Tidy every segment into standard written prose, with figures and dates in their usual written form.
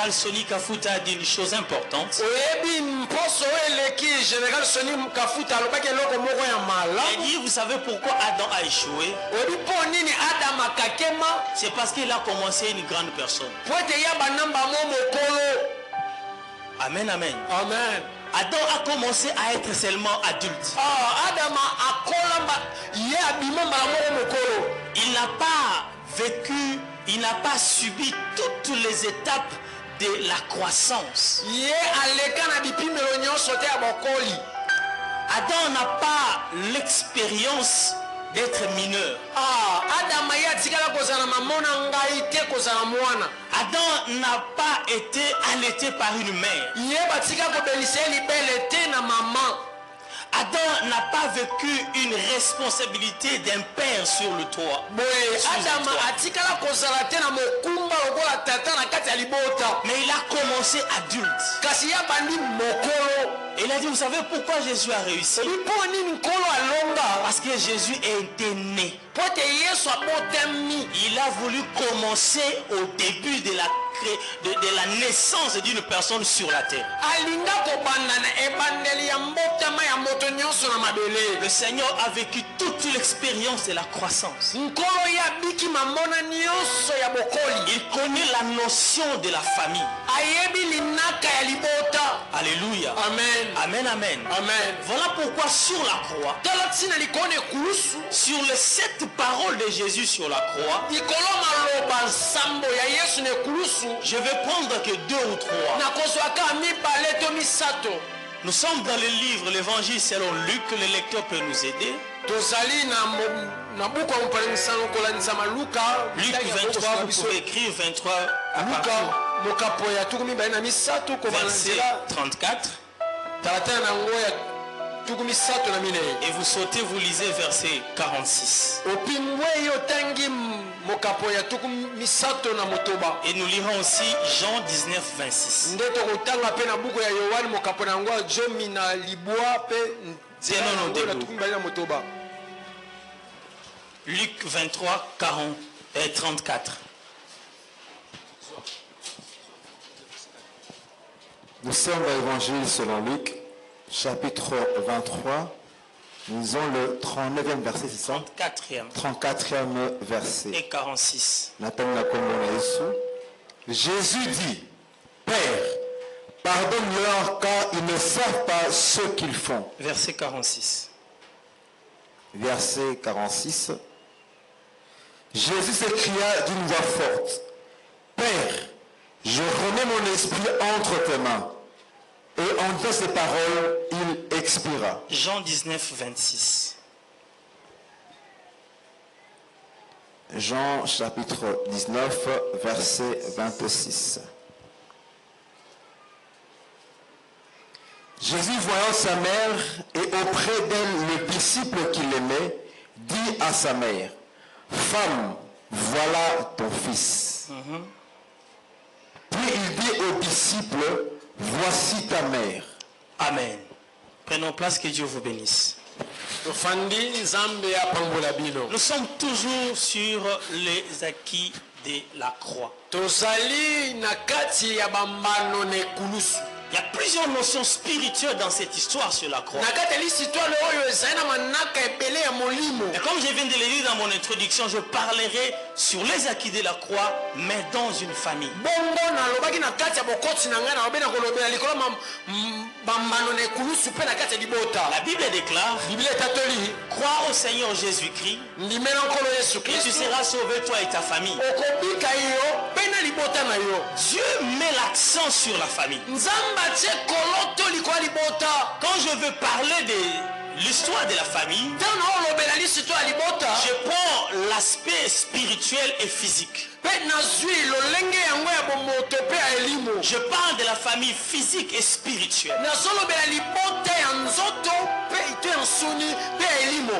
général Soni Kafuta a dit une chose importante. Il dit, vous savez pourquoi Adam a échoué? C'est parce qu'il a commencé une grande personne. Amen, amen. Amen. Adam a commencé à être seulement adulte. Il n'a pas vécu, il n'a pas subi toutes les étapes de la croissance. Adam n'a pas l'expérience d'être mineur. Adam n'a pas été allaité par une mère. Adam n'a pas vécu une responsabilité d'un père sur le toit. Mais il a commencé adulte. Et il a dit, vous savez pourquoi Jésus a réussi? Parce que Jésus était né. Il a voulu commencer au début de la naissance d'une personne sur la terre. Le Seigneur a vécu toute l'expérience de la croissance. Il connaît la notion de la famille. Alléluia. Amen. Amen, amen. Amen. Voilà pourquoi sur la croix, sur les 7 paroles de Jésus sur la croix, je vais prendre que 2 ou 3. Nous sommes dans le livre, l'évangile selon Luc, le lecteur peut nous aider. Luc 23, vous pouvez écrire 23 à partir verset 34. Et vous sautez, vous lisez verset 46. Et nous lirons aussi Jean 19, 26. Luc 23, 34. Nous sommes dans l'évangile selon Luc, chapitre 23. Nous lisons le 39e verset, c'est ça? 34e verset. Et 46. Jésus dit, Père, pardonne-leur car ils ne savent pas ce qu'ils font. Verset 46. Verset 46. Jésus s'écria d'une voix forte, Père, je remets mon esprit entre tes mains. Et en disant ces paroles, il expira. Jean 19, 26. Jean chapitre 19, verset 26. Jésus, voyant sa mère et auprès d'elle le disciple qu'il aimait, dit à sa mère, Femme, voilà ton fils. Puis il dit au disciple, voici ta mère. Amen. Prenons place, que Dieu vous bénisse. Nous sommes toujours sur les acquis de la croix. Il y a plusieurs notions spirituelles dans cette histoire sur la croix. Et comme je viens de le dire dans mon introduction, je parlerai sur les acquis de la croix, mais dans une famille. La Bible déclare, crois au Seigneur Jésus-Christ et tu seras sauvé, toi et ta famille. Dieu met l'accent sur la famille. Quand je veux parler de l'histoire de la famille, je prends l'aspect spirituel et physique. Je parle de la famille physique et spirituelle.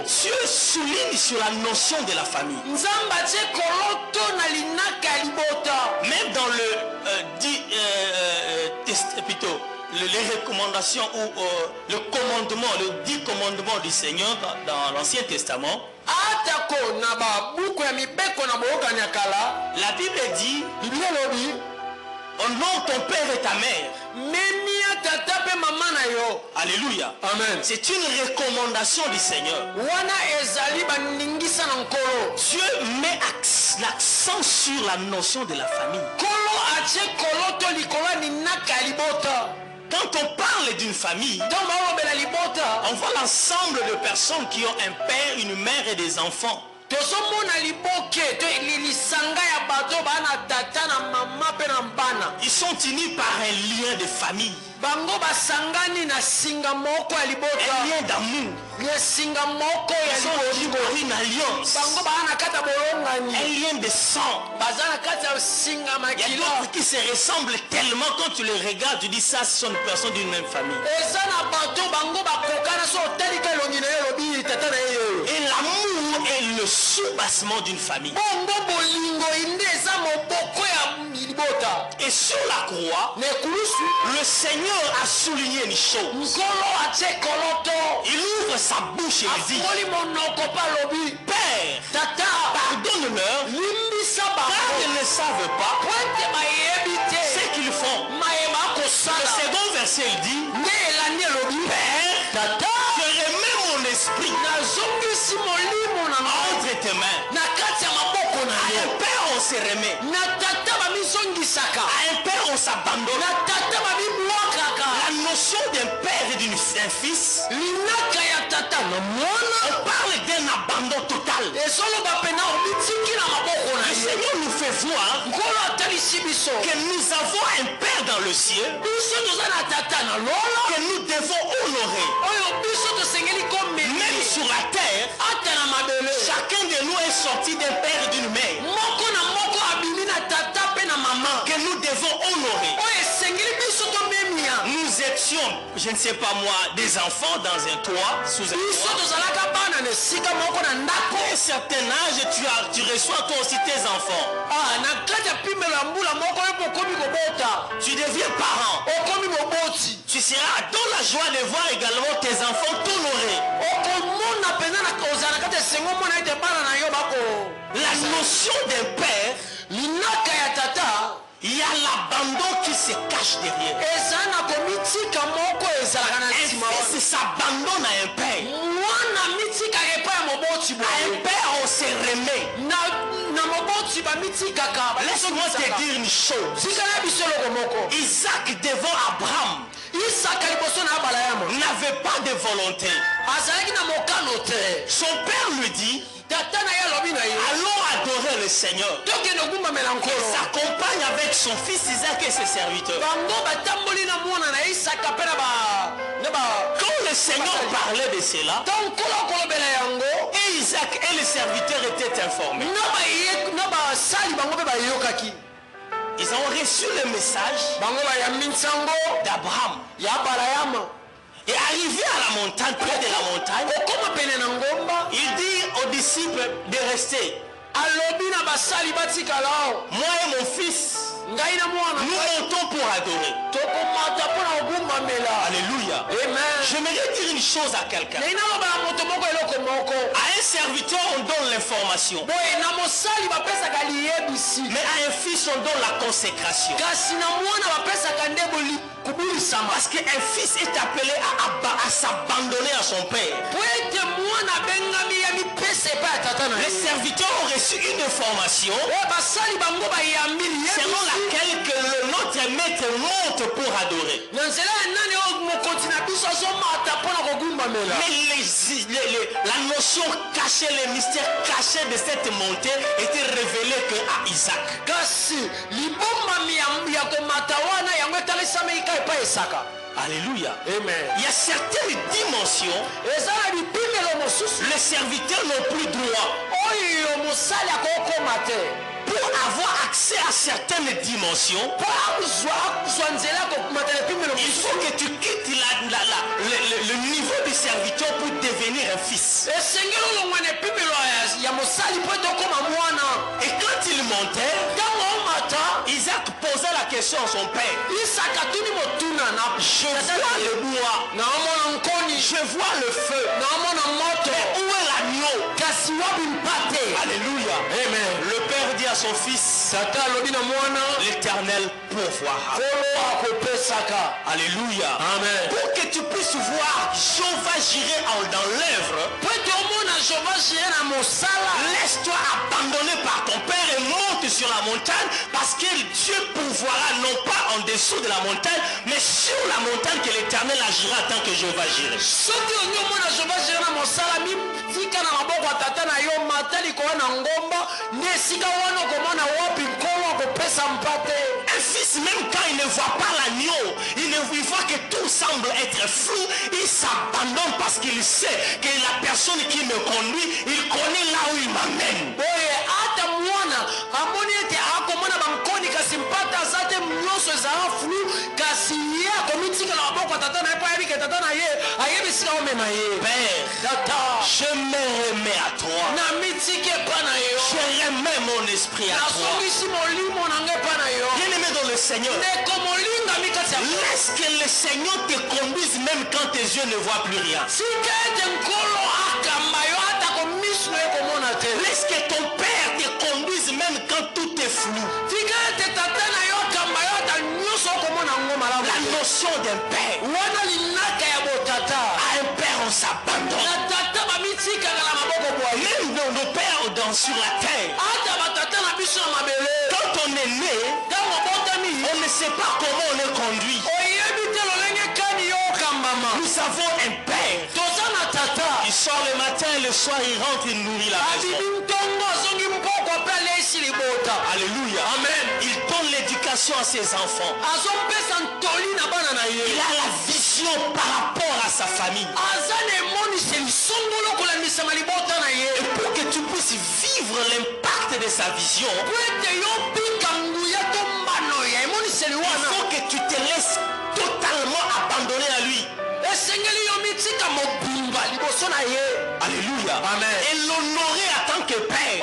Dieu souligne sur la notion de la famille. Même dans les recommandations ou le commandement, le 10 commandements du Seigneur dans l'Ancien Testament, la Bible dit Honore ton père et ta mère. Alléluia. Amen. C'est une recommandation du Seigneur. Dieu met l'accent sur la notion de la famille. Quand on parle d'une famille, on voit l'ensemble de personnes qui ont un père, une mère et des enfants. Ils sont unis par un lien de famille. Un lien d'amour. Ils sont unis par une alliance. Un lien de sang. Il y a d'autres qui se ressemblent tellement, quand tu les regardes, tu dis ça, ce sont des personnes d'une même famille. Et l'amour est le soubassement d'une famille. Et sur la croix, le Seigneur a souligné une chose. Il ouvre sa bouche et il dit: Père, pardonne-leur, car ils ne savent pas ce qu'ils font. Le second verset, il dit: Père, je remets mon esprit entre tes mains. À un père on se remet. À un père on s'abandonne. La notion d'un père et d'un fils, on parle d'un abandon total. Le Seigneur nous fait voir que nous avons un père dans le ciel que nous devons honorer. Même sur la terre, chacun de nous est sorti d'un père et d'une mère que nous devons honorer. Nous étions, je ne sais pas moi, des enfants dans un toit, sous un toit. À un certain âge, tu reçois toi aussi tes enfants. Tu deviens parent. Tu seras dans la joie de voir également tes enfants t'honorer. La notion d'un père, il y a l'abandon qui se cache derrière. Un fils s'abandonne à un père. À un père on se remet. Laisse-moi te dire une chose. Isaac devant Abraham n'avait pas de volonté. Son père lui dit: allons adorer le Seigneur. Il s'accompagne avec son fils Isaac et ses serviteurs. Quand le Seigneur parlait de cela, et Isaac et les serviteurs étaient informés. Ils ont reçu le message d'Abraham. Et arrivé à la montagne, près de la montagne, il dit aux disciples de rester. Moi et mon fils, nous montons pour adorer. Alléluia. J'aimerais dire une chose à quelqu'un. À un serviteur on donne l'information, mais à un fils on donne la consécration. Parce qu'un fils est appelé à s'abandonner à son père. Les serviteurs ont reçu une information selon laquelle que notre maître monte pour adorer. Mais la notion cachée, les mystères cachés de cette montée étaient révélés qu'à Isaac. Alléluia. Amen. Il y a certaines dimensions, les serviteurs n'ont plus droit. Pour avoir accès à certaines dimensions, il faut que tu quittes le niveau du serviteur pour devenir un fils. Et quand il montait, Isaac posait la question à son père: Je vois le bois. Je vois le feu. Mais où est l'agneau? Alléluia. Amen. Le Père dit à son fils, l'Éternel pourvoira. Alléluia. Amen. Pour que tu puisses voir Jéhovah Jireh dans l'œuvre, laisse-toi abandonner par ton Père et monte sur la montagne, parce que Dieu pourvoira non pas en dessous de la montagne, mais sur la montagne que l'Éternel agira tant que Jéhovah Jireh. Un fils, même quand il ne voit pas l'agneau, il voit que tout semble être flou, il s'abandonne parce qu'il sait que la personne qui me conduit, il connaît là où il m'amène. Père, je me remets à toi. Je remets mon esprit à toi. Bien-aimé dans le Seigneur, laisse que le Seigneur te conduise même quand tes yeux ne voient plus rien. Laisse que ton Père te conduise même quand tout est flou. La notion d'un père. À un père on s'abandonne. Même nos pères sur la terre. Quand on est né, on ne sait pas comment on est conduit. Nous avons un père. Il sort le matin et le soir il rentre, il nourrit la maison. Alléluia. Amen. Il donne l'éducation à ses enfants. Il a la vision par rapport à sa famille. Et pour que tu puisses vivre l'impact de sa vision, il faut que tu te laisses totalement abandonner à lui. Alléluia. Amen. Et l'honorer en tant que père.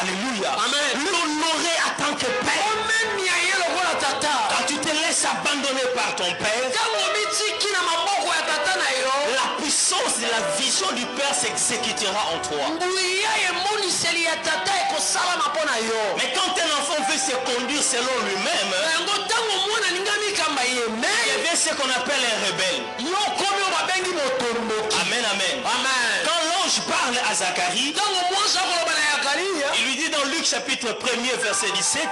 Alléluia. Amen. L'honorer en tant que père. Quand tu te laisses abandonner par ton père, la puissance de la vision du Père s'exécutera en toi. Mais quand un enfant veut se conduire selon lui-même, il y avait ce qu'on appelle un rebelle. Amen, amen. Quand l'ange parle à Zacharie, il lui dit dans Luc chapitre 1er verset 17,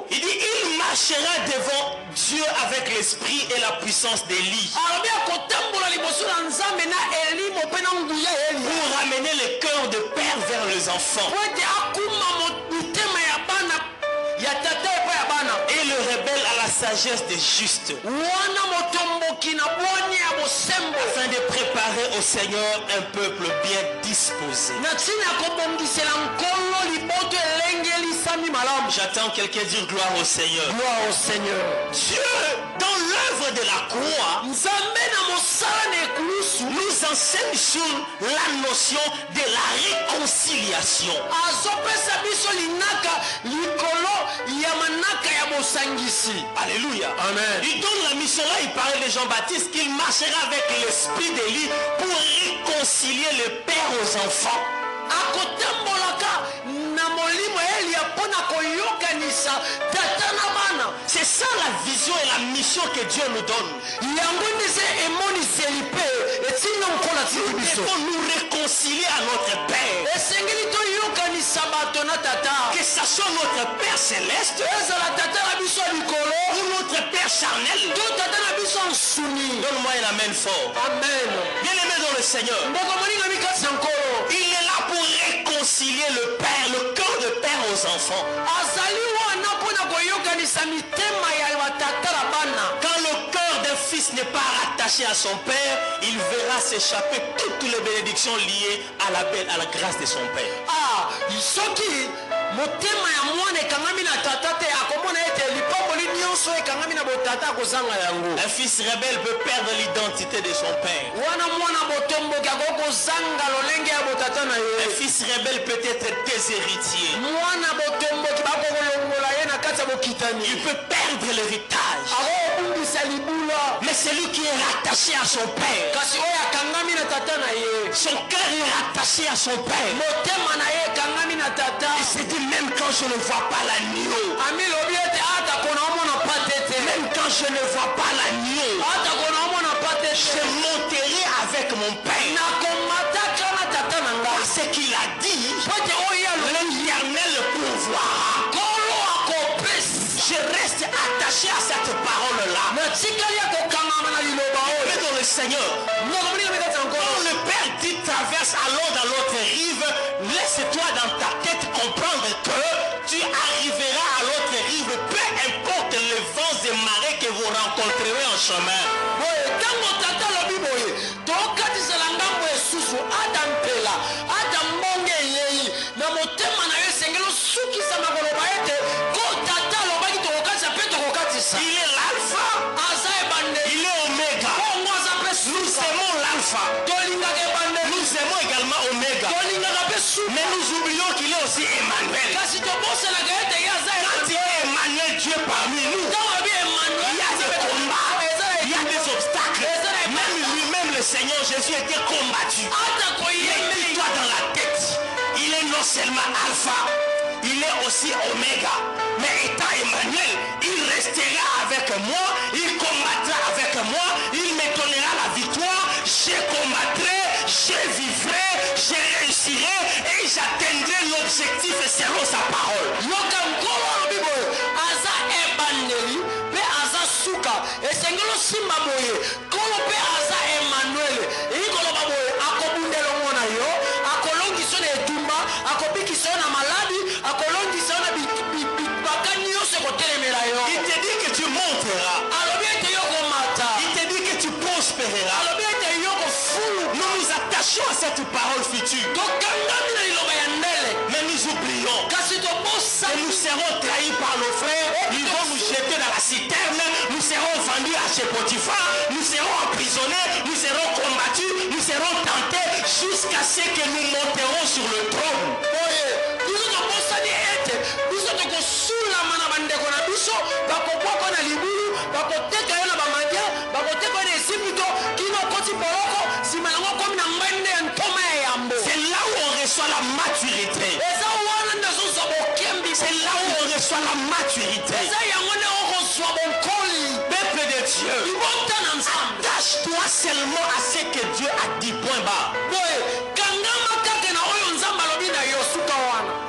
il dit il marchera devant Dieu avec l'esprit et la puissance d'Élie pour ramener les cœurs de père vers les enfants. Et le rebelle à la sagesse des justes, afin de préparer au Seigneur un peuple bien disposé. J'attends quelqu'un dire gloire au Seigneur. Gloire au Seigneur. Dieu, dans l'œuvre de la croix, nous enseigne sur la notion de la réconciliation. Alléluia. Amen. Il donne la mission là, il parlait de Jean-Baptiste qu'il marchera avec l'esprit d'Élie pour réconcilier le père aux enfants. C'est ça la vision et la mission que Dieu nous donne. Nous devons nous réconcilier à notre Père. Que ce soit notre Père céleste ou notre Père charnel. Donne-moi un amen fort. Amen. Bien-aimé dans le Seigneur, il est là pour réconcilier le Père, le cœur de Père aux enfants. Quand le cœur d'un fils n'est pas rattaché à son Père, il verra s'échapper toutes les bénédictions liées à la grâce de son Père. Un fils rebelle peut perdre l'identité de son père. Un fils rebelle peut être déshéritier. Il peut perdre l'héritage. Mais celui qui est rattaché à son père, son cœur est rattaché à son père. Il se dit, même quand je ne vois pas l'agneau, même quand je ne vois pas l'agneau, je monterai avec mon père. Parce qu'il a dit, l'Éternel pourvoira. Je reste attaché à cette parole-là. Mais dans le Seigneur, quand le Père dit traverse allons dans l'autre rive, laisse-toi dans ta tête comprendre que tu arriveras à l'autre rive, peu importe les vents et marées que vous rencontrerez en chemin. Il est l'alpha, il est oméga. Nous aimons l'alpha, nous aimons également oméga, mais nous oublions qu'il est aussi Emmanuel. Quand il est Emmanuel, Dieu parmi nous, il y a des combats, il y a des obstacles. Même lui-même, le Seigneur Jésus, était combattu. Mais toi dans la tête, il est non seulement alpha, il est aussi oméga. Mais étant Emmanuel, il restera avec moi, il combattra avec moi, il me donnera la victoire, je combattrai, je vivrai, je réussirai et j'atteindrai l'objectif selon sa parole. Il te dit que tu monteras. Il te dit que tu prospéreras. Nous nous attachons à cette parole future. Mais nous oublions que nous serons trahis par nos frères. Ils vont nous jeter dans la citerne. Nous serons vendus à chez Potiphar. Nous serons emprisonnés. Nous serons combattus. Nous serons tentés jusqu'à ce que nous monterons sur le trône. C'est là où on reçoit la maturité. C'est là où on reçoit la maturité. Peuple de Dieu, attache-toi seulement à ce que Dieu a dit, point bas.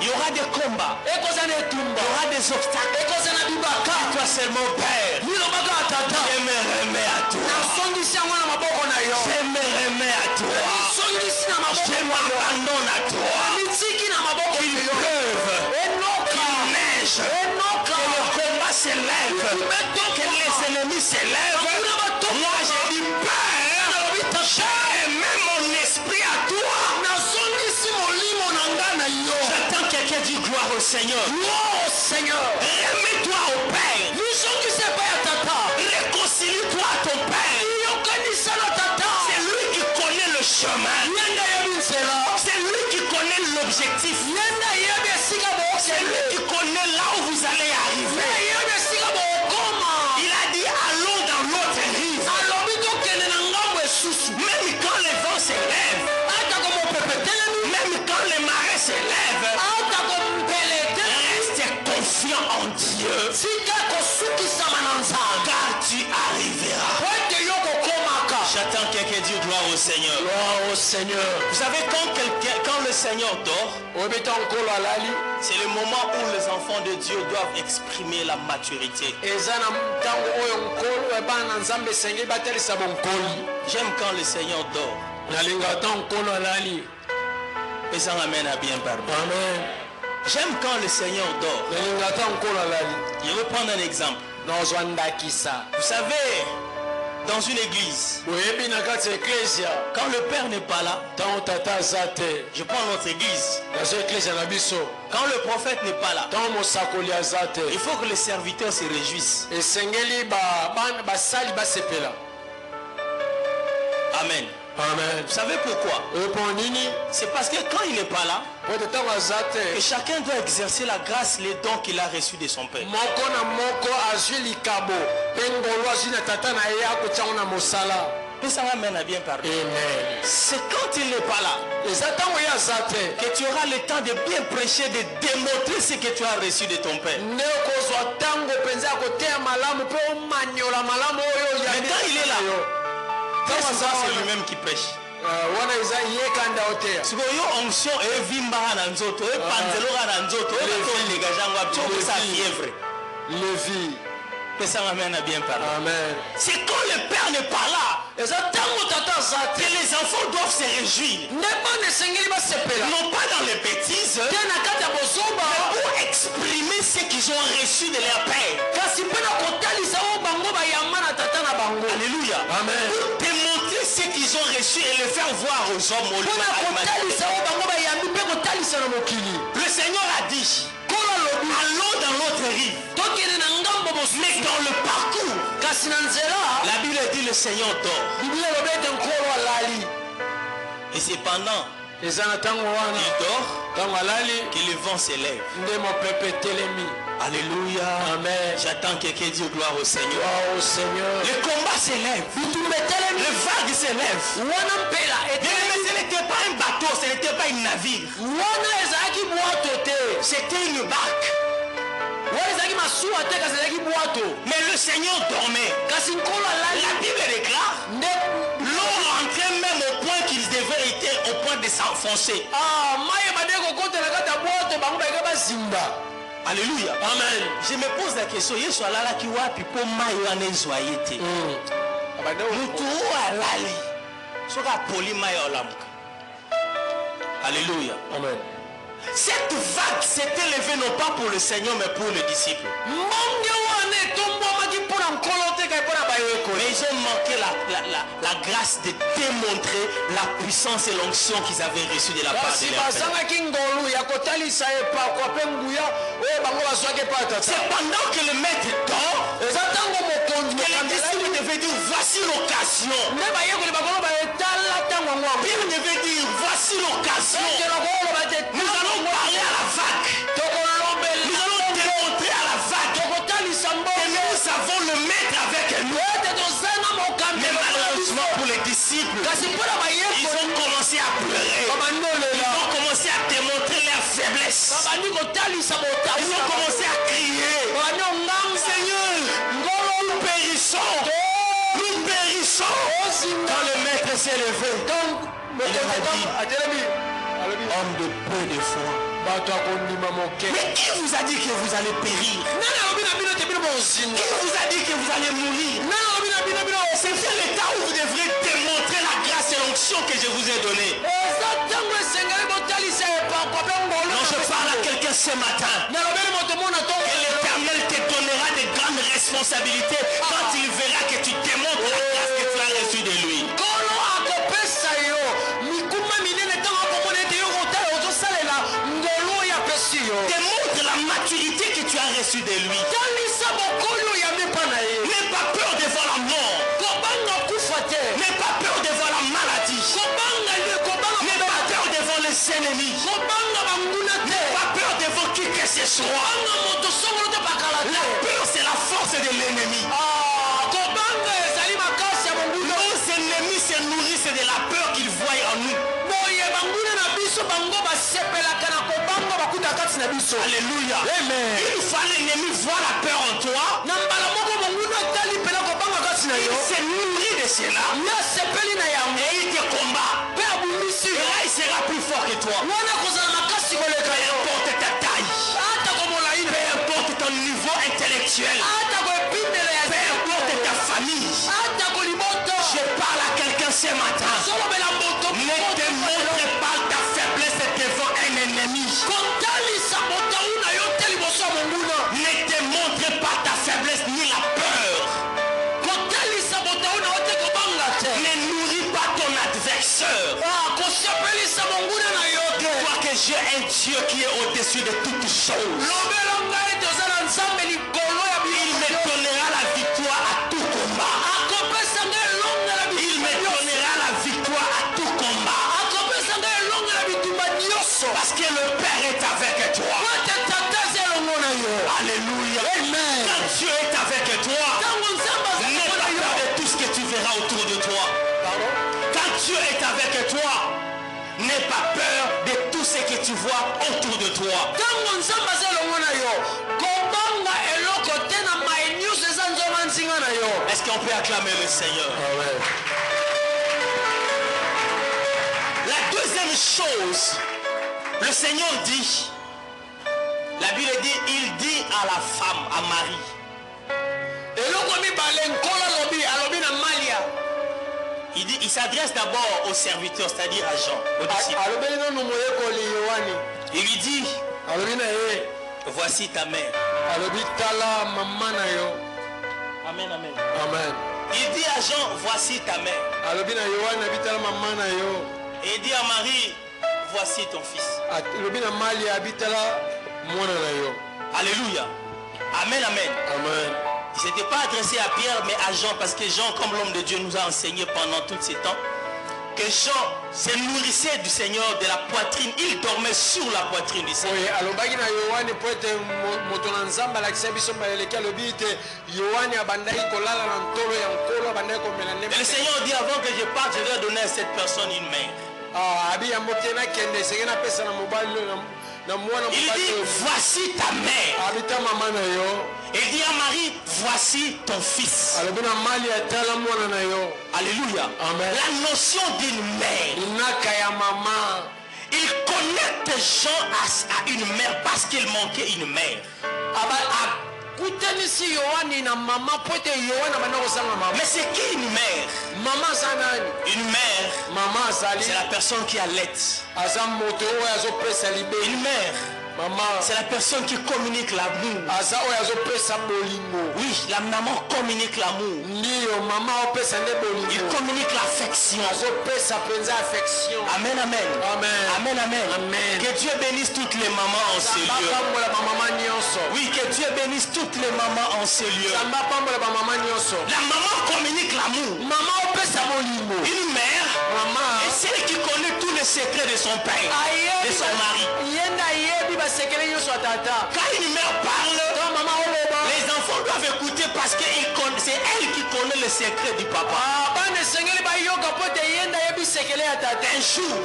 Il y aura des combats, il y aura des obstacles. Toi seulement, Père, je me remets à toi. Je me remets à toi. Je m'abandonne à toi. Qu'il pleuve, qu'il neige, que le combat s'élève, que les ennemis s'élèvent. Moi je dis, Père, je remets mon esprit à toi. J'attends quelqu'un dit gloire au Seigneur. Remets-toi au Père. Réconcilie-toi à ton Père. C'est lui qui connaît le chemin. C'est lui qui connaît l'objectif. C'est lui qui connaît là où vous allez arriver. Il a dit allons dans l'autre rive. Même quand les vents s'élèvent, même quand les marées s'élèvent, reste confiant en Dieu, car tu arriveras. J'attends quelqu'un dire gloire au Seigneur. Vous savez, quand le Seigneur dort, c'est le moment où les enfants de Dieu doivent exprimer la maturité. J'aime quand le Seigneur dort. Et ça m'amène à bien parler. J'aime quand le Seigneur dort. Je vais prendre un exemple. Vous savez, dans une église, quand le Père n'est pas là, je prends notre église. Quand le prophète n'est pas là, il faut que les serviteurs se réjouissent. Amen. Amen. Vous savez pourquoi? C'est parce que quand il n'est pas là, et chacun doit exercer la grâce, les dons qu'il a reçus de son Père. Mais ça m'amène à bien parler. C'est quand il n'est pas là que tu auras le temps de bien prêcher, de démontrer ce que tu as reçu de ton Père. Mais quand il est là, c'est lui-même qui prêche. Si vous avez onction et vimba na nzoto et panzeloga na nzoto et bato dégaganga tu ça fièvre. Lévi. Que ça m'amène à bien parler. Amen. C'est quand le Père n'est pas là que les enfants doivent se réjouir. Non pas dans les bêtises, mais pour exprimer ce qu'ils ont reçu de leur Père. Alléluia. Amen. Pour démontrer ce qu'ils ont reçu et le faire voir aux hommes. Le Seigneur a dit, allons dans l'autre rive. Mais dans le parcours, la Bible dit le Seigneur dort. Et c'est pendant qu'il dort que le vent s'élève. Alléluia. Amen. J'attends quelqu'un dire gloire au Seigneur. Gloire au Seigneur. Le combat s'élève. Le vague s'élève. Ce n'était pas un bateau, ce n'était pas un navire. C'était une barque. Mais le Seigneur dormait. La Bible déclare l'eau rentrait même au point qu'ils devaient être au point de s'enfoncer. Alléluia. Amen. Je me pose la question, Yesu alala ki wapi po mayo anezoye te. Mutu alali. Soka poli mayo olamuka. Alléluia. Amen. Cette vague s'est élevée non pas pour le Seigneur mais pour les disciples. Mais ils ont manqué la grâce de démontrer la puissance et l'onction qu'ils avaient reçue de la part de leur Père. C'est pendant que le maître dort que les disciples devaient dire voici l'occasion. Pierre devait dire voici l'occasion. Nous allons parler à la vague. Nous allons démontrer à la vague que nous avons le maître avec nous. Mais malheureusement pour les disciples, ils ont commencé à pleurer. Ils ont commencé à démontrer leur faiblesse. Ils ont commencé à crier. Seigneur, nous périssons. Nous périssons. Quand le maître s'est levé, il a dit, homme de peu de foi. Mais qui vous a dit que vous allez périr? Qui vous a dit que vous allez mourir? C'est bien le temps où vous devrez démontrer la grâce et l'onction que je vous ai donnée. Non, je parle à quelqu'un ce matin. Que l'Éternel te donnera de grandes responsabilités quand il verra que tu démontres la grâce que tu as reçue de lui. Démontre la maturité que tu as reçue de lui. N'aie pas peur devant la mort. N'aie pas peur devant la maladie. N'aie pas peur devant les ennemis. N'aie pas peur devant qui que ce soit. La peur c'est la force de l'ennemi. Nos ennemis se nourrissent de la peur qu'ils voient en nous. Alléluia. Amen. Une fois l'ennemi voit la peur en toi, il se nourrit de cela et il te combat. Et là il sera plus fort que toi. Peu importe ta taille, peu importe ton niveau intellectuel, peu importe ta famille. Je parle à quelqu'un ce matin. Ne démontre pas ta faiblesse devant un ennemi. Ne démontre pas ta faiblesse ni la peur. Ne nourris pas ton adversaire. Dis-toi que j'ai un Dieu qui est au-dessus de toutes choses. Il me donnera la victoire à tout combat. Il me donnera la victoire Alléluia. Amen. Quand Dieu est avec toi, n'aie pas peur de tout ce que tu verras autour de toi. Pardon? Quand Dieu est avec toi, n'aie pas peur de tout ce que tu vois autour de toi. Est-ce qu'on peut acclamer le Seigneur? Amen. La deuxième chose, le Seigneur dit, la Bible dit, il dit à la femme, à Marie, il s'adresse d'abord aux serviteurs, c'est-à-dire à Jean, aux disciples. Il lui dit, voici ta mère. Amen, amen. Amen. Il dit à Jean, voici ta mère. Et il dit à Marie, voici ton fils. Alléluia. Amen, amen. Amen. Il ne s'était pas adressé à Pierre, mais à Jean, parce que Jean, comme l'homme de Dieu, nous a enseigné pendant tous ces temps, que Jean se nourrissait du Seigneur de la poitrine. Il dormait sur la poitrine du Seigneur. Et le Seigneur dit, avant que je parte, je vais donner à cette personne une mère. Il dit, voici ta mère. Il dit à Marie, voici ton fils. Alléluia. Amen. La notion d'une mère. Il connecte Jean à une mère parce qu'il manquait une mère. Mais c'est qui une mère? Une mère, c'est la personne qui allait. Une mère, c'est la personne qui communique l'amour. Oui, la maman communique l'amour. Il communique l'affection. Amen, amen. Amen, amen. Que Dieu bénisse toutes les mamans en ce lieu. Oui, que Dieu bénisse toutes les mamans en ce lieu. La maman communique l'amour. Une mère est celle qui connaît tous les secrets de son père, de son mari. Quand une mère parle, les enfants doivent écouter parce que c'est elle qui connaît le secret du papa. Un jour,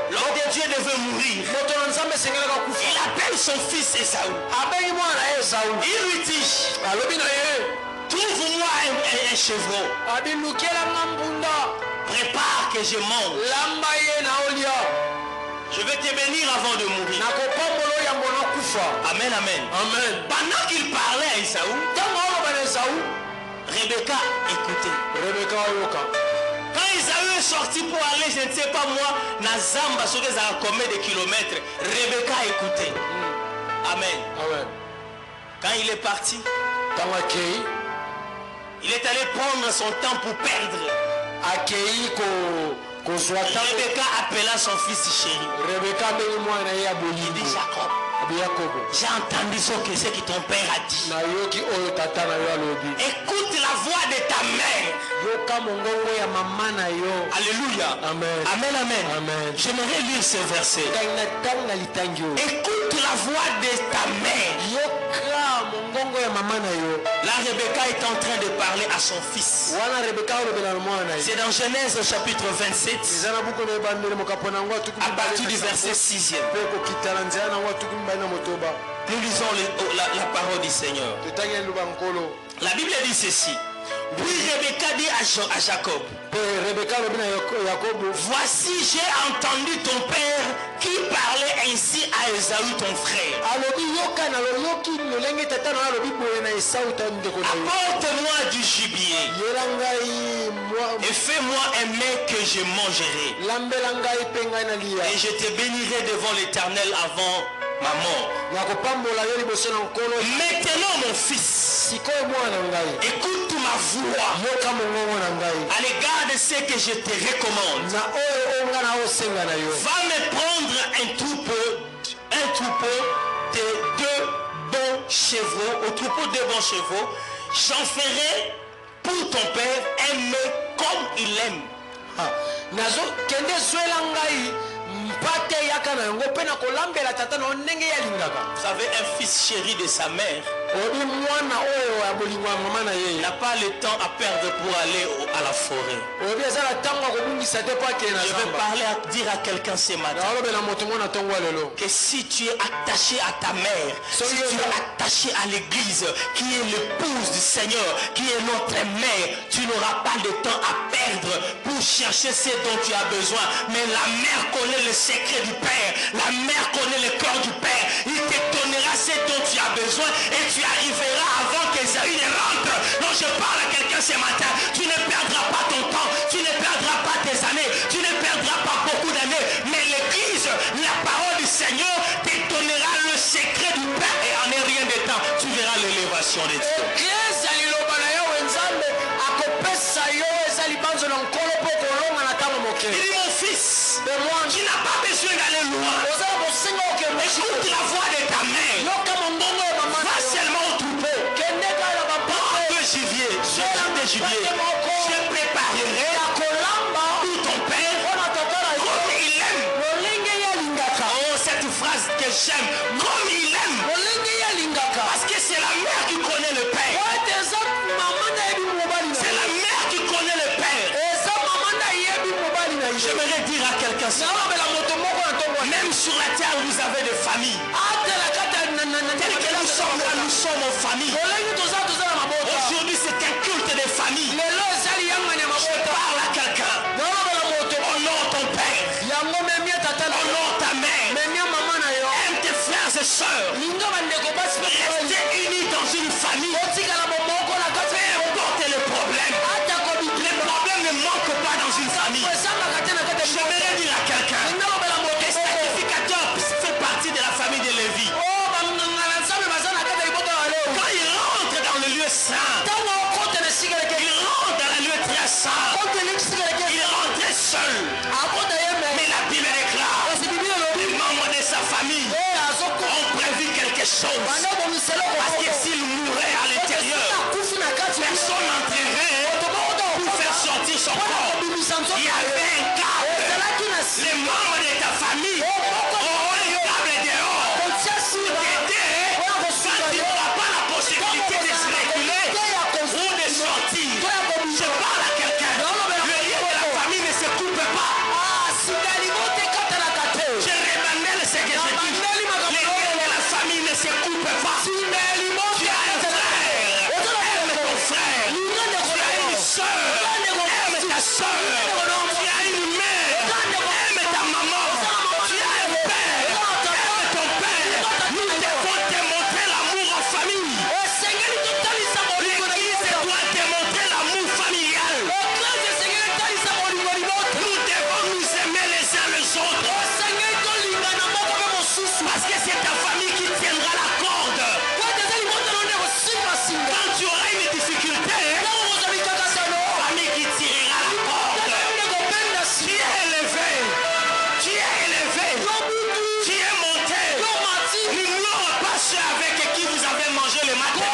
l'homme de Dieu devait mourir. Il appelle son fils Esaü. Il lui dit, trouve-moi un chevreau. Prépare que je mange. Je vais te bénir avant de mourir. Amen, amen. Pendant qu'il parlait à Esaü, Rebecca écoutait. Quand Esaü est sorti pour aller, je ne sais pas moi, Nazamba, sur les combien de kilomètres, Rebecca écoutait. Amen. Quand il est parti, il est allé prendre son temps pour perdre. Rebecca appela son fils chéri. Il dit Jacob, j'ai entendu ce que ton père a dit. Écoute la voix de ta mère. Alléluia. Amen, amen. J'aimerais lire ce verset. Écoute la voix de ta mère. Là, Rebecca est en train de parler à son fils. C'est dans Genèse chapitre 27, à partir du verset 6e. Nous lisons la parole du Seigneur. La Bible dit ceci. Puis Rebecca dit à Jacob, voici, j'ai entendu ton père qui parlait ainsi à Esaü ton frère. Apporte-moi du gibier et fais-moi un mets que je mangerai. Et je te bénirai devant l'Éternel avant ma mort. Maintenant mon fils, écoute ma voix à l'égard de ce que je te recommande. Va me prendre un troupeau de 2 bons chevaux, au troupeau de 2 bons chevaux. J'en ferai pour ton père un mets comme il aime. Vous avez un fils chéri de sa mère. Il n'a pas le temps à perdre pour aller à la forêt. Je vais dire à quelqu'un ce matin que si tu es attaché à ta mère, si tu es attaché à l'église qui est l'épouse du Seigneur, qui est notre mère, tu n'auras pas de temps à perdre pour chercher ce dont tu as besoin. Mais la mère connaît le secret du Père, la mère connaît le cœur du Père. Il te donnera ce dont tu as besoin et tu arriveras avant qu'Ésaü ne rentre. Donc je parle à quelqu'un ce matin, tu ne perdras pas ton temps, tu ne perdras pas tes années, tu ne perdras pas beaucoup d'années, mais l'église, la parole du Seigneur te donnera le secret du Père et en rien de temps tu verras l'élévation de Dieu. Il dit mon fils, tu n'as pas besoin d'aller loin. Écoute la voix de ta mère. Va seulement au troupeau. Prends de gibier. Je préparerai pour ton père comme il aime. Oh, cette phrase que j'aime. Comme il aime. Parce que c'est la mère qui connaît le père. C'est la mère qui connaît le père. J'aimerais dire à quelqu'un, même sur la terre vous avez des familles. Tel que nous sommes là, nous sommes en famille. Aujourd'hui c'est un culte de famille. Je parle à quelqu'un. Honore ton père. Honore ta mère. Aime tes frères et sœurs. Restez unis dans une famille. Peu importe les problèmes. Les problèmes ne manquent pas dans une famille. J'aimerais dire à quelqu'un, le sacrificateur fait partie de la famille de Lévi. Quand il rentre dans le lieu saint, il rentre dans le lieu très saint, il rentre seul. Mais la Bible déclare, les membres de sa famille ont prévu quelque chose. Parce que s'il mourait à l'intérieur, personne n'entrerait pour faire sortir son corps. Il y avait un câble. Les membres de ta famille auront un câble dehors pour t'aider quand tu n'auras pas la possibilité de se réguler ou de sortir. Je parle à quelqu'un. Le lien de la famille ne se coupe pas. Je remets ce que je dis. Les liens de la famille ne se coupent pas. Tu as un frère. Aime ton frère. Tu as une soeur. Aime ta soeur. Tu as une mère. Aime ta maman. Tu as un père. Aime ton père. Nous devons te montrer l'amour en famille. L'église doit te montrer l'amour familial. Nous devons nous aimer les uns les autres. Parce que c'est ta famille qui tiendra la corde. Quand tu auras une difficulté, famille qui tirera la corde. Tu es élevé. Tu es élevé. Tu es monté. N'ignore pas ceux avec qui vous avez mangé le matin.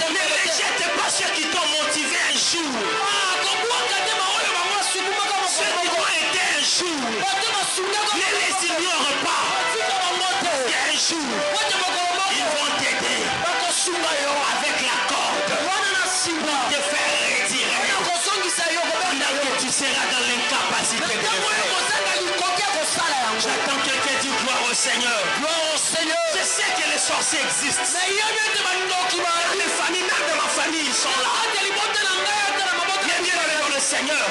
Ne rejette pas ceux qui t'ont motivé un jour. Ceux qui t'ont aidé un jour. Ne les ignore pas. Un jour, ils vont t'aider avec la corde pour te faire retirer. Pendant que tu seras dans l'incapacité de le faire. J'attends quelqu'un dire gloire au Seigneur. Je sais que les sorciers existent. Les familles, même de ma famille, ils sont là. Mais bien dans le Seigneur.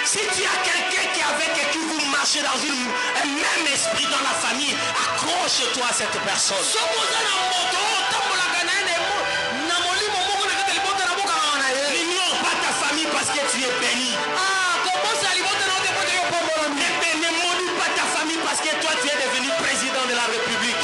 Si tu as quelqu'un qui est avec qui vous marchez dans un même esprit dans la famille, accroche-toi à cette personne. N'ignore pas ta famille parce que tu es béni. Ne maudis pas ta famille parce que toi tu es devenu président de la République.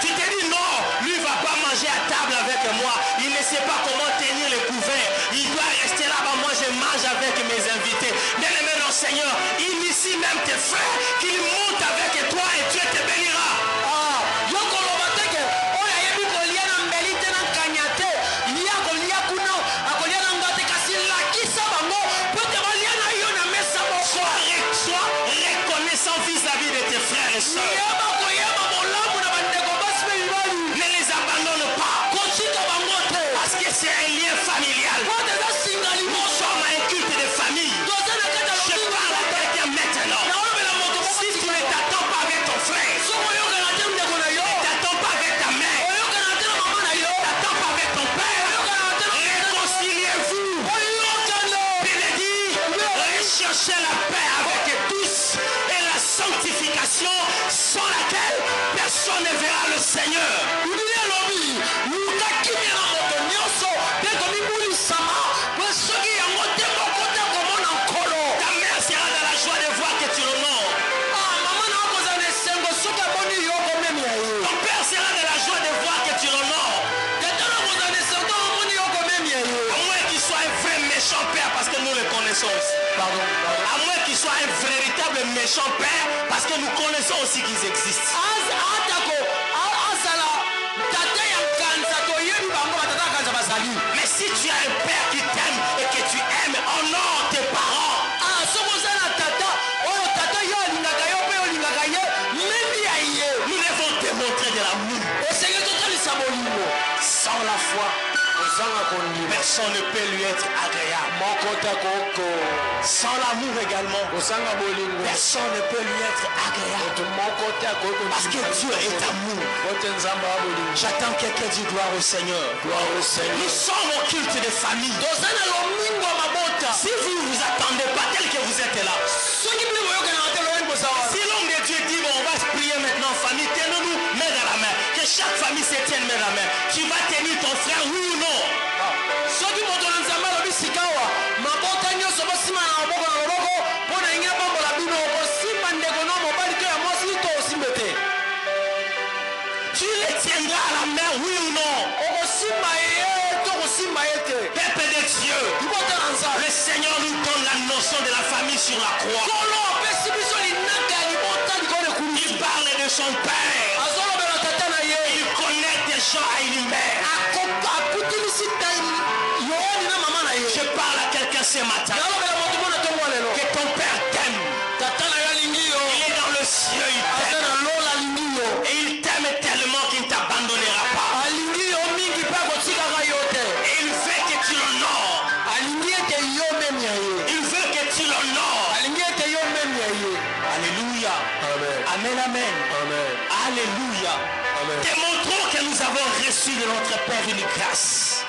Tu te dis non, lui va pas manger à table avec moi. Il ne sait pas comment tenir le couvert. Il doit rester là-bas. Moi je mange avec mes invités. Bien-aimé dans le Seigneur, initie même tes frères qu'ils montent avec toi et Dieu te bénira. frères et sœurs. Ne les abandonne pas. Parce que c'est un lien familial. Nous sommes un culte de famille. Je parle à quelqu'un maintenant. Si tu ne t'attends pas avec ton frère, ne t'attends pas avec ta mère, ne t'attends pas avec ton père, réconciliez-vous. Bible dit, recherchez la paix avec tous et la sanctification sans laquelle personne ne verra le Seigneur. Ta mère sera dans la joie de voir que tu l'honores. Ton père sera dans la joie de voir que tu l'honores. À moins qu'il soit un vrai méchant père, parce que nous le connaissons aussi. À moins qu'il soit un véritable méchant père, parce que nous connaissons aussi qu'ils existent. Mais si tu as un père qui t'aime et que tu aimes, honore tes parents. Nous devons démontrer de l'amour. Sans la foi, personne ne peut lui être agréable. Sans l'amour également, personne ne peut lui être agréable. Parce que Dieu est amour. J'attends quelqu'un dit gloire au Seigneur. Nous sommes au culte de famille. Si vous ne vous attendez pas tel que vous êtes là, si l'homme de Dieu dit bon, on va se prier maintenant en famille, tenez-nous main dans la main, que chaque famille se tienne main dans la main, tu vas tenir ton frère, oui ou non? Tu les tiendras à la main, oui ou non? Peuple de Dieu, le Seigneur nous donne la notion de la famille sur la croix. Il parle de son père. Il connaît des gens à une mère. Je parle à quelqu'un ce matin. Que ton père t'aime. Il est dans le ciel, il t'aime. Et il t'aime tellement qu'il ne t'abandonnera pas. Et il veut que tu l'honores. Il veut que tu l'honores. Alléluia. Amen, amen. Alléluia. Démontrons que nous avons reçu de notre Père une grâce.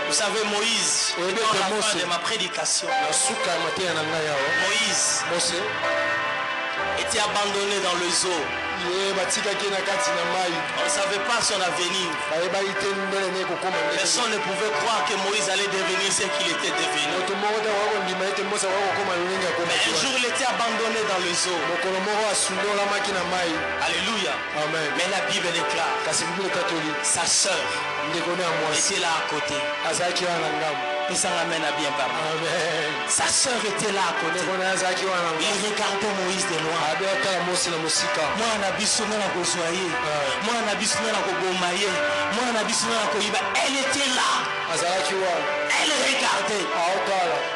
Vous savez, Moïse, dans la fin de ma prédication, Moïse était abandonné dans le zoo. On ne savait pas son avenir. Personne ne pouvait croire que Moïse allait devenir ce qu'il était devenu. Mais un jour il était abandonné dans le zoo. Alléluia. Mais la Bible déclare, sa sœur était là à côté. Et ça ramène à bien parler. Sa sœur était là à côté. Il regardait Moïse de loin. Moi, on a bisouné la Gozoye. Moi, on a bisouné la Gogomaye. Moi, on a bisouné la Koyiba. Elle était là. Elle regardait.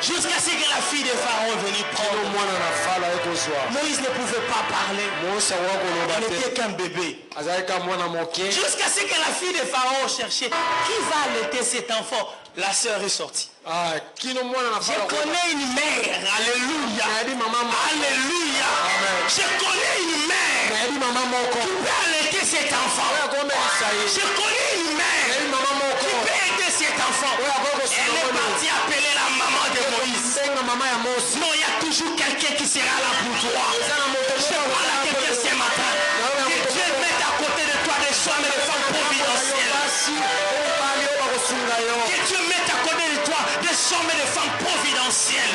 Jusqu'à ce que la fille de Pharaon venue prendre. Moïse ne pouvait pas parler. Il n'était qu'un bébé. Jusqu'à ce que la fille de Pharaon cherchait qui va allaiter cet enfant. La sœur est sortie. Je connais une mère. Alléluia. Alléluia. Je connais une mère qui peut allaiter cet enfant. Je connais une mère qui peut aider cet enfant. Elle est partie appeler la maman de Moïse. Non, il y a toujours quelqu'un qui sera là pour toi. Je parle à quelqu'un ce matin. Que Dieu mette à côté de toi des hommes et des femmes providentielles. Que Dieu mette à côté de toi des hommes et des femmes providentielles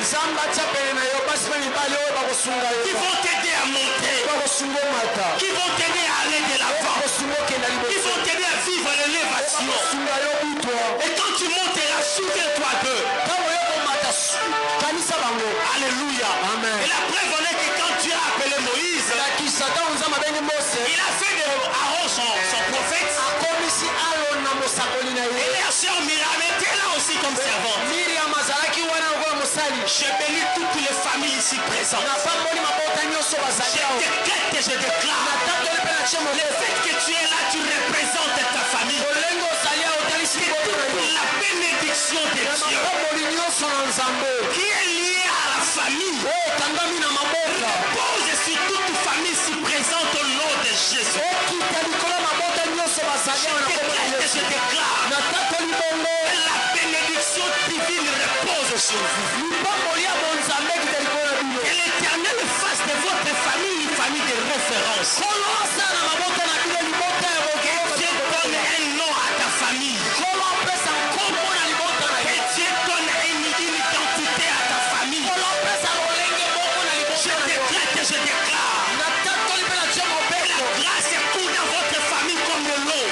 qui vont t'aider à monter, qui vont t'aider à aller de l'avant, qui vont t'aider à vivre l'élévation. Et quand tu monteras, soutiens-toi d'eux. Alléluia. Et la preuve en est que quand Dieu a appelé Moïse, il a fait de Aaron son prophète. Et la sœur Myriam était là aussi comme servante. Je bénis toutes les familles ici présentes. Je décrète et je déclare. Le fait que tu es là, tu représentes ta famille. La bénédiction de Dieu qui est liée à la famille repose sur toute famille ici présente au nom de Jésus. Je déclare que la bénédiction divine repose sur vous. Que l'Éternel fasse de votre famille une famille de référence. Que Dieu donne un nom à ta famille. Que Dieu donne une identité à ta famille. Je décrète et je déclare que la grâce coule dans votre famille comme de l'eau.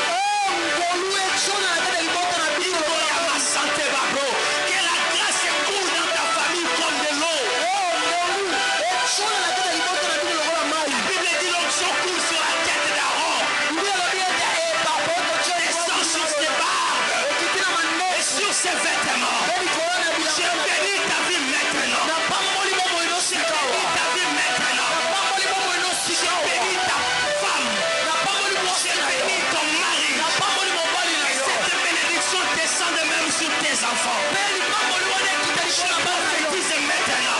Que la grâce coule dans ta famille comme de l'eau. La Bible dit l'onction coule sur la tête d'Aaron. Et sur ses barbes. Et sur ses vêtements. Je bénis ta vie maintenant. Je bénis ta vie maintenant. Je bénis ta femme. Je bénis ton mari. Et cette bénédiction descend de même sur tes enfants. Je prophétise maintenant.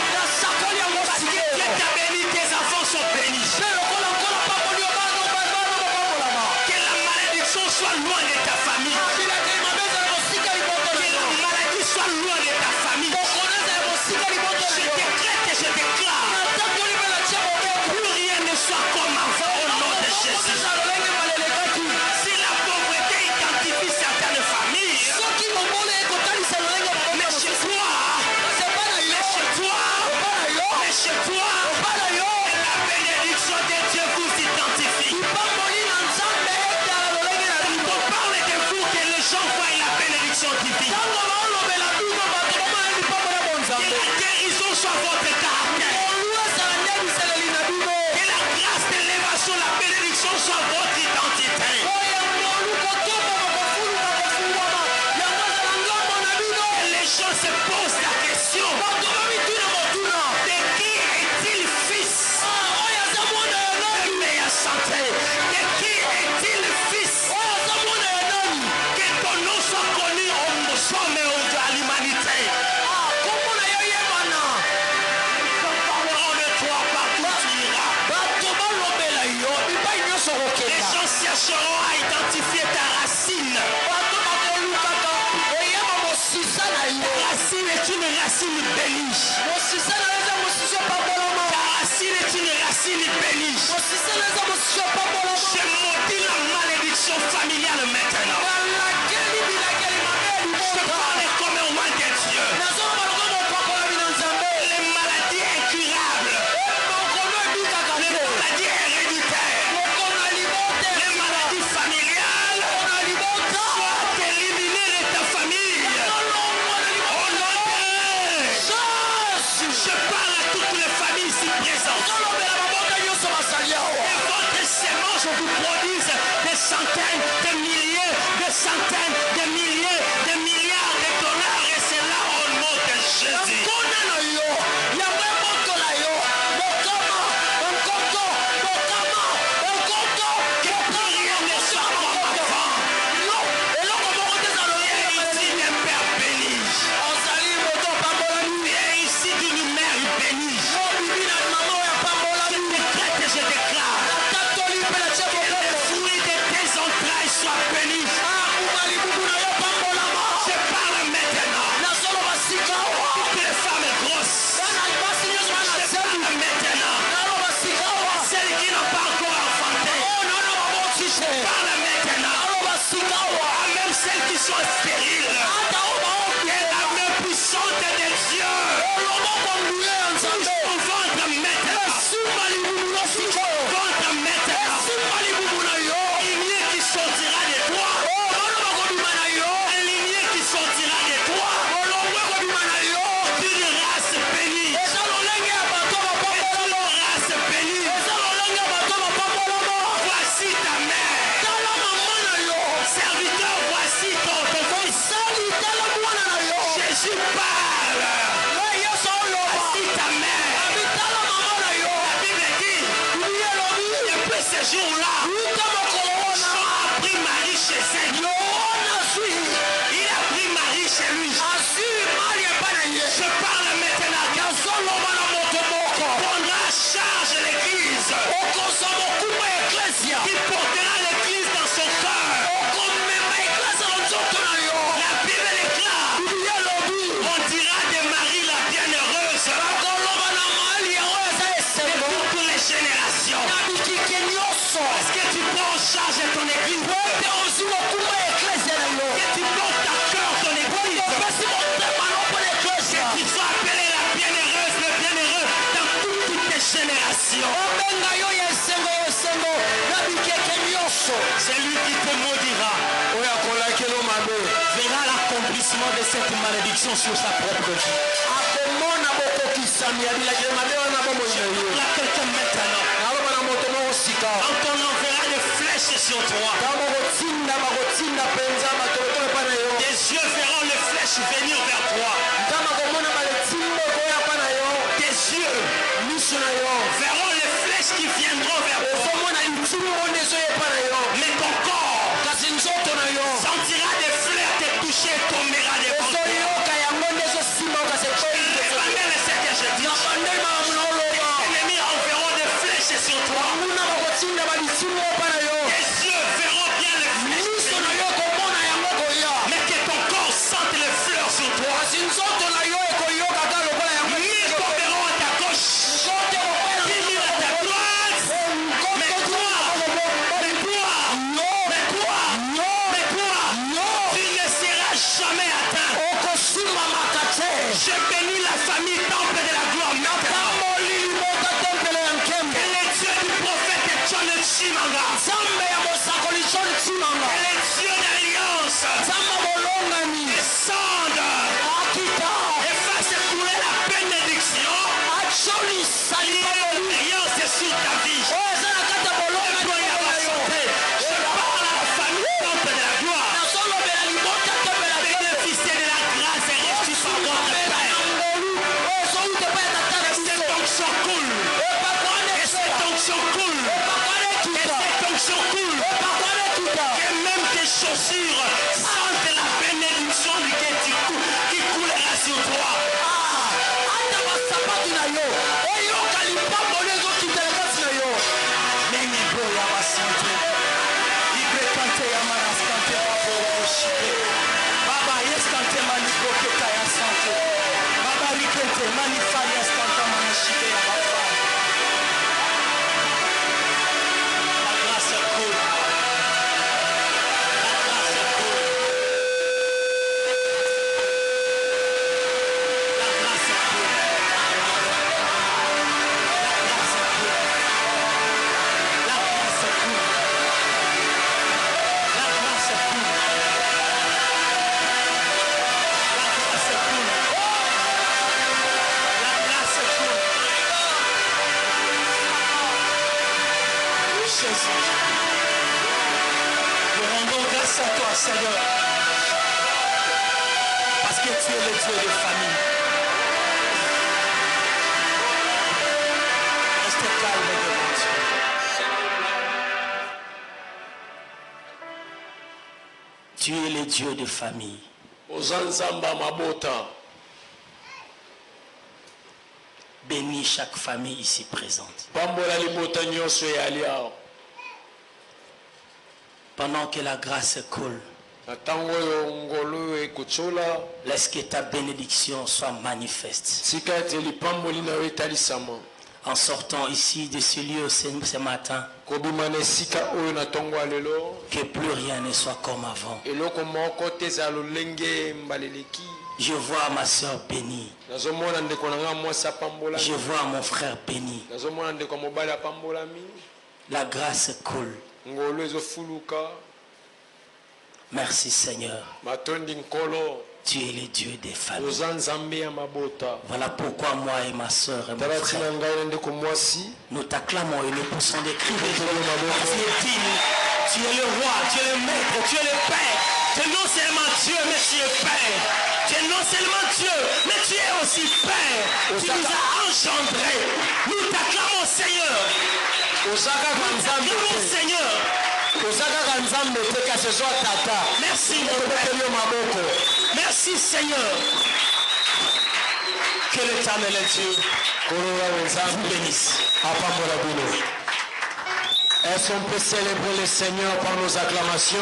Parce que Dieu t'a béni, tes enfants sont bénis. Que la malédiction soit loin de ta famille. Que la maladie soit loin de ta famille. Je décrète et je déclare que plus rien ne soit comme avant au nom de Jésus. Si la pauvreté identifie certaines familles, mais chez toi, la bénédiction de Dieu vous identifie. Quand on parle de vous, que les gens voient la bénédiction divine. Que la guérison soit votre caractère. Que la grâce d'élévation, la bénédiction soit votre identité. Et les gens se posent la question. De qui est-il fils? De meilleure santé. De qui est-il fils? Que ton nom soit connu au sommet de l'humanité. Parleront de toi partout tu iras. Les gens chercheront à identifier ta racine. Ta racine est une racine bénie. Ta racine est une racine bénie. Je maudis la malédiction familiale maintenant. Je parle comme un roi de Dieu. Les maladies incurables. Les maladies héréditaires. Les maladies familiales. Soient éliminées de ta famille. Au nom de Jésus. Je parle à toutes les familles ici présentes. Et votre sémence vous produise des centaines, des milliers, des centaines, des milliers, des milliards de dollars. Et c'est là au nom de Jésus. Que plus rien ne soit comme avant. Viens ici d'un père béni. Viens ici d'une mère bénie. Je décrète et je déclare que le fruit de tes entrailles soit béni. Je parle maintenant. Toutes les femmes grosses. Je parle maintenant. Celles qui n'ont pas encore enfanté. Je parle maintenant. Même celles qui sont stériles. Et la main puissante de Dieu. Touche ton ventre maintenant. Touche ton ventre maintenant. Ligné qui sortira de toi. Ligné qui sortira de toi. D'une race bénie. D'une race bénie. Voici ta mère. Serviteur, voici ton fils. jour-là, Jean a pris Marie chez elle. Il a pris Marie chez lui. Je parle maintenant. Il prendra à charge l'église. Il portera l'église dans son cœur. La Bible déclare, on dira de Marie la bienheureuse de toutes les générations. Est-ce que tu prends en charge ton église? Que tu portes à cœur ton église? Que tu sois appelé la bienheureuse, le bienheureux dans toutes les générations. C'est lui qui te maudira. Verra l'accomplissement de cette malédiction sur sa propre vie. Il y a quelqu'un maintenant. Quand on enverra des flèches sur toi, tes yeux verront les flèches venir vers toi. Tes yeux verront les flèches qui viendront vers toi. Mais ton corps sentira des fleurs te toucher et tombera devant toi. Évanouis ce que je dis. Les ennemis enverront des flèches sur toi. Tes yeux verront bien les flèches. Mais que ton corps sente les fleurs sur toi. Mille tomberont à ta gauche, 10 000 à ta droite. Mais toi, tu ne seras jamais atteint. Je bénis la famille Temple de la Gloire maintenant. Que les dieux du prophète John Chimanga, que les dieux d'alliance descendent et fassent couler la bénédiction. L'alliance est sur ta vie. Je parle à la famille Temple de la Gloire. Bénéficiez de la grâce et reçue par votre Père. Et cette onction coule. Et cette onction coule. Et cette onction coule. Que même tes chaussures sentent la bénédiction qui coulera sur toi. Seigneur, parce que tu es le Dieu de famille. Reste calme devant Dieu. Tu es le Dieu de famille. Bénis chaque famille ici présente. Pendant que la grâce coule, laisse que ta bénédiction soit manifeste. En sortant ici de ce lieu ce matin, que plus rien ne soit comme avant. Je vois ma soeur bénie. Je vois mon frère béni. La grâce coule. Merci Seigneur. Tu es le Dieu des familles. Voilà pourquoi moi et ma soeur et mon frère, nous t'acclamons et nous poussons des cris de joie. Tu es digne, tu es le roi, tu es le maître, tu es le Père. Tu es non seulement Dieu, mais tu es Père. Tu es non seulement Dieu, mais tu es aussi Père. Tu nous as engendrés. Nous t'acclamons Seigneur. Mon Seigneur. Merci mon Père. Merci Seigneur. Que l'Éternel Dieu vous bénisse. Est-ce qu'on peut célébrer le Seigneur par nos acclamations?